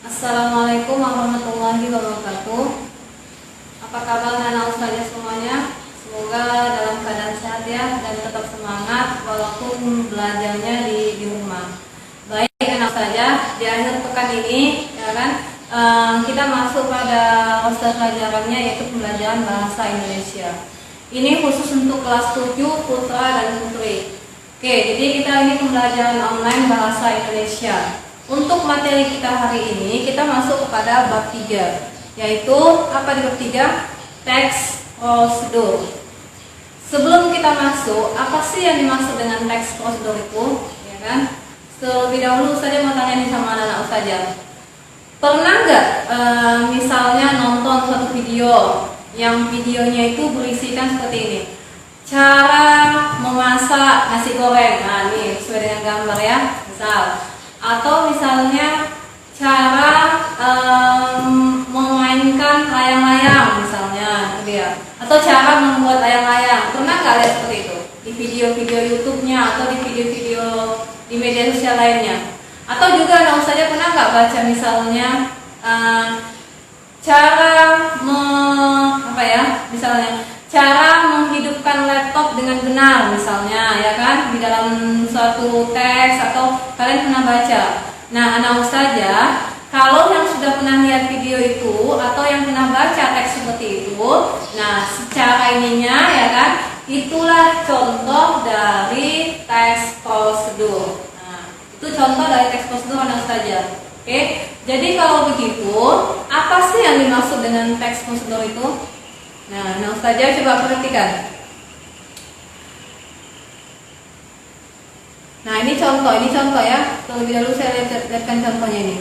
Assalamualaikum warahmatullahi wabarakatuh. Apa kabar anak ustazah semuanya? Semoga dalam keadaan sehat ya dan tetap semangat walaupun belajarnya di rumah. Baik anak ustazah, di akhir pekan ini ya kan kita masuk pada roster pelajarannya yaitu pembelajaran bahasa Indonesia. Ini khusus untuk kelas 7 putra dan putri. Oke, jadi kita ini pembelajaran online bahasa Indonesia. Untuk materi kita hari ini, kita masuk kepada bab 3, yaitu apa di bab 3? Teks prosedur. Sebelum kita masuk, apa sih yang dimaksud dengan teks prosedur itu? Ya kan? Terlebih dahulu saya mau tanya nih sama anak-anak ustazah. Pernah nggak misalnya nonton suatu video yang videonya itu berisikan seperti ini? Cara memasak nasi goreng. Nah, ini sesuai dengan gambar ya. Misal atau misalnya cara memainkan layang-layang misalnya gitu ya, atau cara membuat layang-layang. Pernah nggak lihat seperti itu di video-video YouTube-nya atau di video-video di media sosial lainnya? Atau juga anak ustazah pernah nggak baca misalnya misalnya cara menghidupkan laptop dengan benar misalnya ya kan, di dalam suatu teks atau kalian pernah baca. Nah anak ustazah, kalau yang sudah pernah lihat video itu atau yang pernah baca teks seperti itu, nah secara ininya ya kan, itulah contoh dari teks prosedur. Nah itu contoh dari teks prosedur anak ustazah. Oke, jadi kalau begitu apa sih yang dimaksud dengan teks prosedur itu? Nah, ustazah coba perhatikan. Nah, ini contoh ya. Terlebih dahulu saya lihatkan contohnya ini.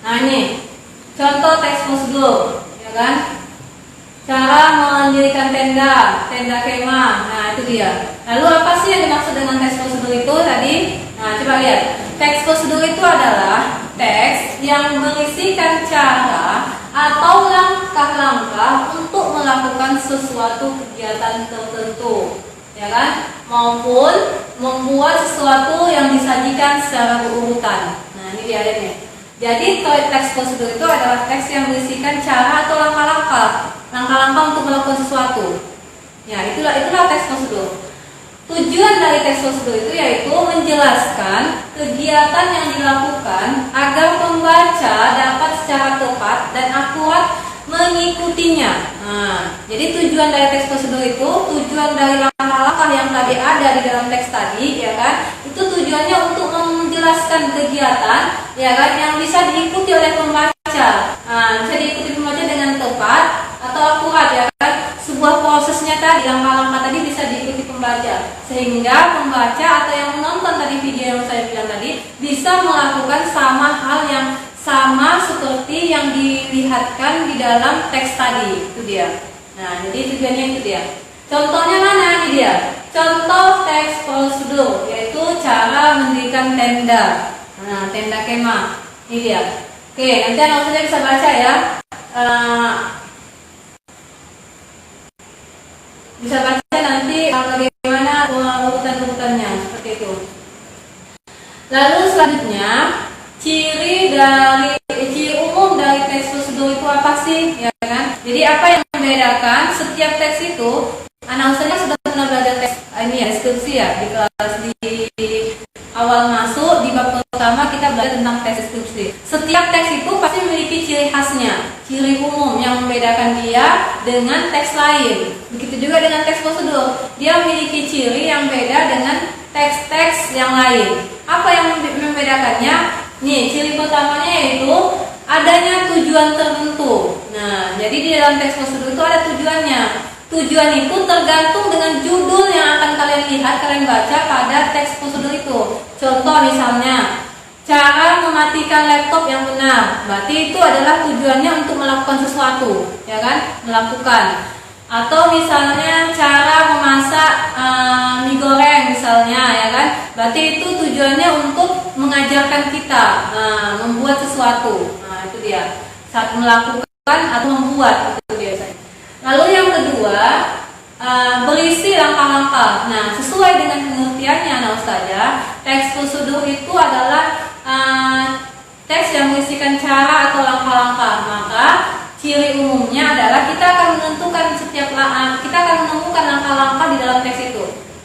Nah, ini contoh teks prosedur, ya kan? Cara mendirikan tenda kemah. Nah, itu dia. Lalu apa sih yang dimaksud dengan teks prosedur itu tadi? Nah, coba lihat. Teks prosedur itu adalah teks yang berisikan cara atau langkah-langkah untuk melakukan sesuatu kegiatan tertentu, ya kan? Maupun membuat sesuatu yang disajikan secara berurutan. Nah, ini dia nih. Jadi teks prosedur itu adalah teks yang berisikan cara atau langkah-langkah untuk melakukan sesuatu. Ya, itulah teks prosedur. Tujuan dari teks prosedur itu yaitu menjelaskan kegiatan yang dilakukan agar pembaca dapat secara tepat dan akurat mengikutinya. Nah, jadi tujuan dari teks prosedur itu, tujuan dari langkah-langkah yang tadi ada di dalam teks tadi, ya kan? Itu tujuannya untuk menjelaskan kegiatan, ya kan, yang bisa diikuti oleh pembaca. Nah, bisa diikuti pembaca dengan tepat atau akurat, ya kan? Sebuah prosesnya tadi, langkah-langkah tadi bisa diikuti pembaca, sehingga pembaca atau yang menonton tadi video yang saya bilang tadi bisa melakukan sama hal yang sama seperti yang dilihatkan di dalam teks tadi. Itu dia. Nah, jadi tujuannya itu dia. Contohnya mana? Ini dia. Contoh teks prosedur, yaitu cara mendirikan tenda. Nah, tenda kemah. Ini dia. Oke, nanti anak ustazah bisa baca ya. Bisa baca nanti bagaimana urutan-urutannya seperti itu. Lalu selanjutnya, ciri umum dari teks prosedur itu apa sih, ya kan? Jadi apa yang membedakan setiap teks itu? Anak ustazah sudah pernah belajar teks ini ya, deskripsi ya, di kelas di awal masuk di bab pertama kita belajar tentang teks deskripsi. Setiap teks itu pasti memiliki ciri khasnya, ciri umum yang membedakan dia dengan teks lain. Begitu juga dengan teks prosedur, dia memiliki ciri yang beda dengan teks-teks yang lain. Apa yang membedakannya? Nih, ciri pertamanya yaitu adanya tujuan tertentu. Nah, jadi di dalam teks prosedur itu ada tujuannya. Tujuan itu tergantung dengan judul yang akan kalian lihat, kalian baca pada teks prosedur itu. Contoh misalnya, cara mematikan laptop yang benar. Berarti itu adalah tujuannya untuk melakukan sesuatu, ya kan? Melakukan. Atau misalnya cara memasak mie goreng misalnya, ya kan? Berarti itu tujuannya untuk mengajarkan kita membuat sesuatu. Nah, itu dia. Saat melakukan atau membuat itu biasanya. Lalu yang kedua, berisi langkah-langkah. Nah, sesuai dengan pengertiannya, nah Ustazah, teks prosedur itu adalah teks yang berisikan cara atau langkah-langkah. Maka ciri umumnya adalah kita akan menentukan kita akan menemukan langkah-langkah di dalam teks itu.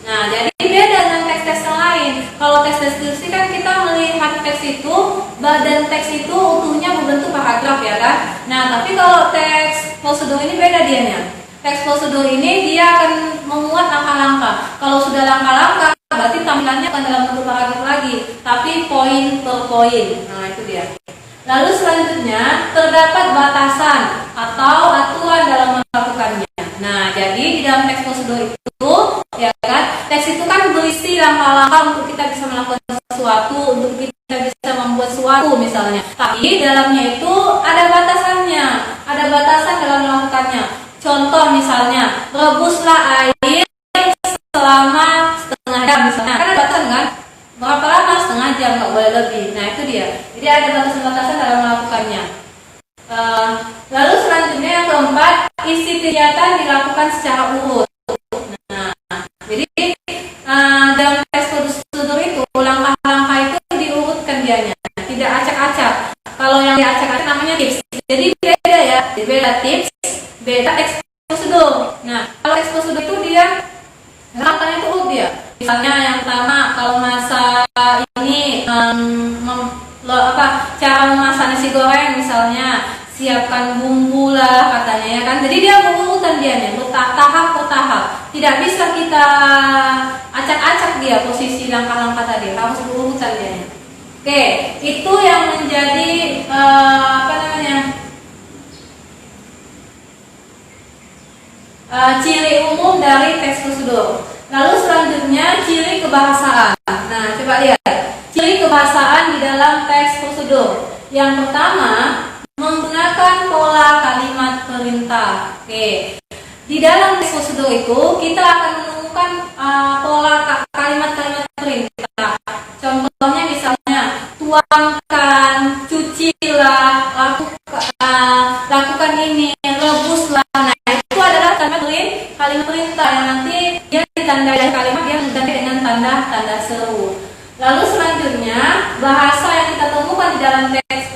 Nah, jadi beda dengan teks-teks yang lain. Kalau teks deskripsi kan kita melihat teks itu, badan teks itu utuhnya berbentuk paragraf ya kan. Nah, tapi kalau teks prosedur ini beda dianya. Teks prosedur ini dia akan memuat langkah-langkah. Kalau sudah langkah-langkah, berarti tampilannya akan dalam bentuk paragraf lagi, tapi poin per poin. Nah, itu dia. Lalu selanjutnya, terdapat batasan atau aturan dalam melakukannya. Nah, jadi di dalam teks prosedur itu, ya kan, teks itu kan berisi langkah-langkah untuk kita bisa melakukan sesuatu, untuk kita bisa membuat sesuatu misalnya. Tapi dalamnya itu ada batasannya, ada batasan dalam melakukannya. Contoh misalnya, rebuslah air selama setengah jam misalnya. Kan ada batasan kan? Berapa lama? Setengah jam, nggak boleh lebih. Nah, itu dia. Jadi ada batasan-batasan dalam melakukannya. Lalu selanjutnya yang keempat, isi kegiatan dilakukan secara urut. Nah, jadi dalam teks prosedur itu langkah-langkah itu diurutkan dianya, tidak acak-acak. Kalau yang diacak-acak namanya tips. Jadi beda ya, beda tips, beda teks prosedur. Nah, kalau teks prosedur itu dia langkahnya itu urut dia. Misalnya yang pertama, kalau masak ini cara memasak nasi goreng misalnya, siapkan bumbu lah katanya ya kan. Jadi dia berurutan dianya, tahap per tahap. Tidak bisa kita acak-acak dia posisi langkah-langkah tadi, harus berurutan dianya. Oke, itu yang menjadi ciri umum dari teks prosedur. Lalu selanjutnya ciri kebahasaan. Nah, coba lihat ciri kebahasaan di dalam teks prosedur. Yang pertama, menggunakan pola kalimat perintah. Oke, di dalam teks prosedur itu kita akan menemukan pola kalimat-kalimat perintah. Contohnya misalnya, tuangkan, cucilah, lakukan ini, rebuslah. Nah, itu adalah kalimat perintah yang nanti dia ditandai kalimat yang diganti dengan tanda seru. Lalu selanjutnya bahasa yang kita temukan di dalam teks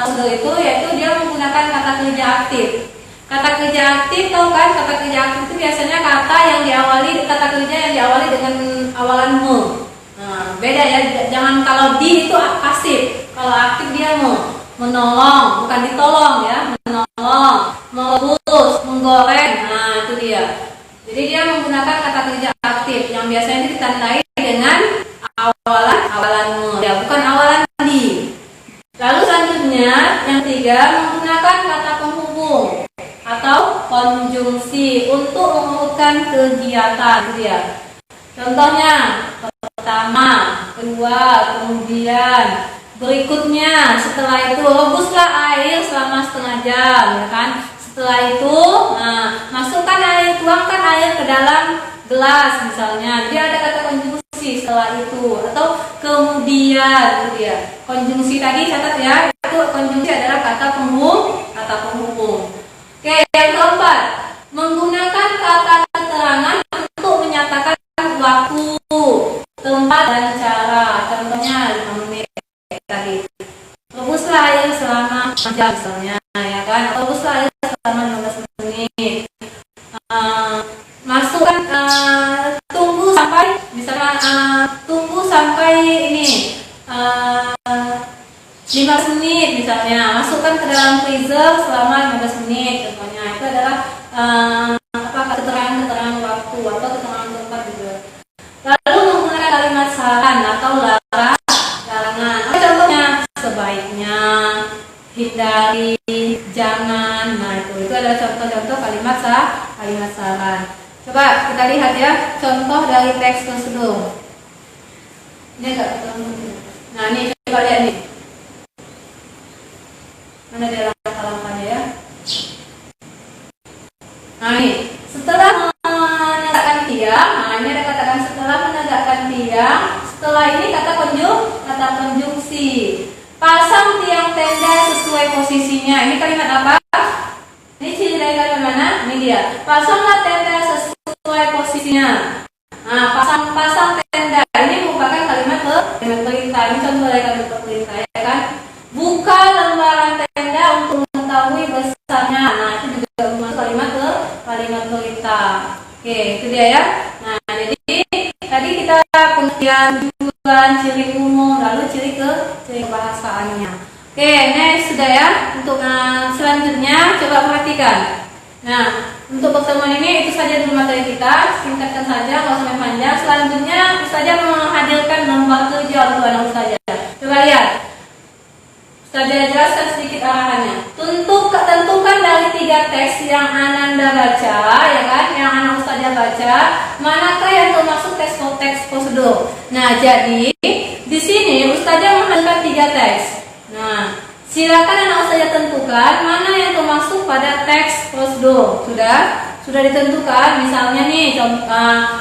prosedur itu yaitu dia menggunakan kata kerja aktif. Kata kerja aktif, tahu kan? Kata kerja aktif itu biasanya kata kerja yang diawali dengan awalan me. Nah, beda ya. Jangan kalau di itu pasif. Kalau aktif dia menolong, bukan ditolong ya. Menolong, merebus, menggoreng. Nah, itu dia. Jadi dia menggunakan kata kerja aktif yang biasanya ditandai dengan awalan me, ya, bukan awalan di. Lalu selanjutnya yang ketiga, menggunakan kata penghubung atau konjungsi untuk mengurutkan kegiatan dia. Contohnya, pertama, kedua, kemudian berikutnya, setelah itu rebuslah air selama setengah jam, ya kan? Setelah itu, masukkan air, tuangkan air ke dalam gelas misalnya. Jadi ada kata konjungsi setelah itu atau kemudian, gitu ya. Konjungsi tadi catat ya, itu konjungsi adalah kata penghubung. Oke, yang keempat, menggunakan kata keterangan untuk menyatakan waktu, tempat dan cara. Contohnya 5 menit tadi. Rebuslah air selama jam misalnya, ya kan? Rebuslah air selama 15 menit. Masukkan tunggu sampai ini 15 menit misalnya. Masukkan ke dalam freezer selama 15 menit contohnya. Itu adalah keterangan waktu atau keterangan tempat juga. Lalu menggunakan kalimat saran atau larangan. Contohnya sebaiknya, hindari, jangan. Nah, itu adalah contoh-contoh kalimat saran. Coba kita lihat ya contoh dari teks prosedur. Ini agak ketemu. Nah, ini coba lihat nih. Mana dia langkah-langkahnya ya? Nah, ini setelah menegakkan tiang. Nah, ini ada katakan setelah menegakkan tiang. Setelah ini kata konjungsi. Pasang tiang tenda sesuai posisinya. Ini kalimat apa? Ini ciri dari kalimat mana? Ini dia. Pasanglah tenda sesuai sesuai posisinya. Nah, pasang tenda ini merupakan kalimat perintah. Ini contoh dari kalimat perintah, ya kan? Buka lembaran tenda untuk mengetahui besarnya. Nah, itu juga masuk kalimat perintah. Oke, itu dia ya. Nah, jadi tadi kita pengertian tujuan, ciri umum, lalu ciri kebahasaannya. Oke, next sudah ya. Untuk selanjutnya coba perhatikan. Nah, untuk pertemuan ini itu saja dulu materi kita, singkatkan saja, nggak usah panjang. Selanjutnya Ustazah menghadirkan nomor 7 untuk anak Ustazah. Coba lihat. Ustazah jelaskan sedikit arahannya. Tentukan dari 3 teks yang Ananda baca, ya kan? Yang anak Ustazah baca, manakah yang termasuk teks prosedur. Nah, jadi di sini Ustazah menghadirkan 3 teks. Nah, silakan anak Ustazah tentukan mana yang termasuk pada teks prosedur. Sudah ditentukan. Misalnya nih,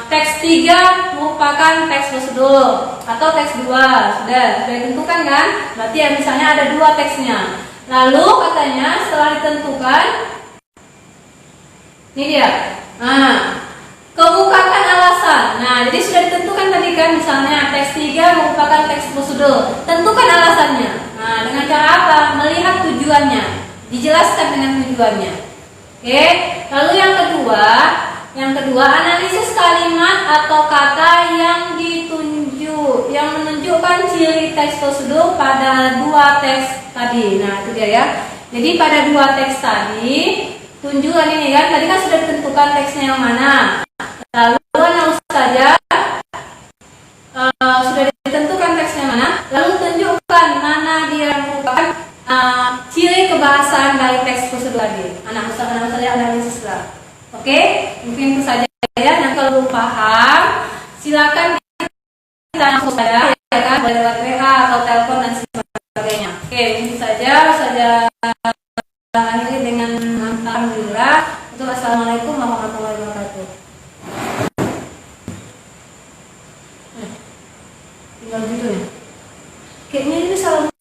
teks 3 merupakan teks prosedur atau teks 2. Sudah ditentukan kan? Berarti ya misalnya ada 2 teksnya. Lalu katanya setelah ditentukan, ini dia. Nah, kemukakan alasan. Nah, jadi sudah ditentukan tadi kan, misalnya teks 3 merupakan teks prosedur. Tentukan alasannya. Nah, dengan cara apa? Melihat tujuannya. Dijelaskan dengan tujuannya. Oke. Lalu yang kedua, analisis kalimat atau kata yang menunjukkan ciri teks prosedur pada 2 teks tadi. Nah, itu dia ya. Jadi pada 2 teks tadi, tunjukkan ini kan, tadi kan sudah ditentukan teksnya yang mana. Lalu anak Ustazah sudah ditentukan teksnya mana, lalu tunjukkan mana dia merupakan ciri kebahasaan dari teks prosedur tadi. Anak Ustazah analisis lah. Oke, mungkin itu saja ya. Nanti kalau belum paham, silakan kita Ustazah, ya kan, boleh lewat WA atau telepon dan sebagainya. Oke, itu saja. Ustazah akhiri dengan alhamdulillah. Assalamualaikum warahmatullahi wabarakatuh. Tinggal gitu ya. Kayaknya ini salah.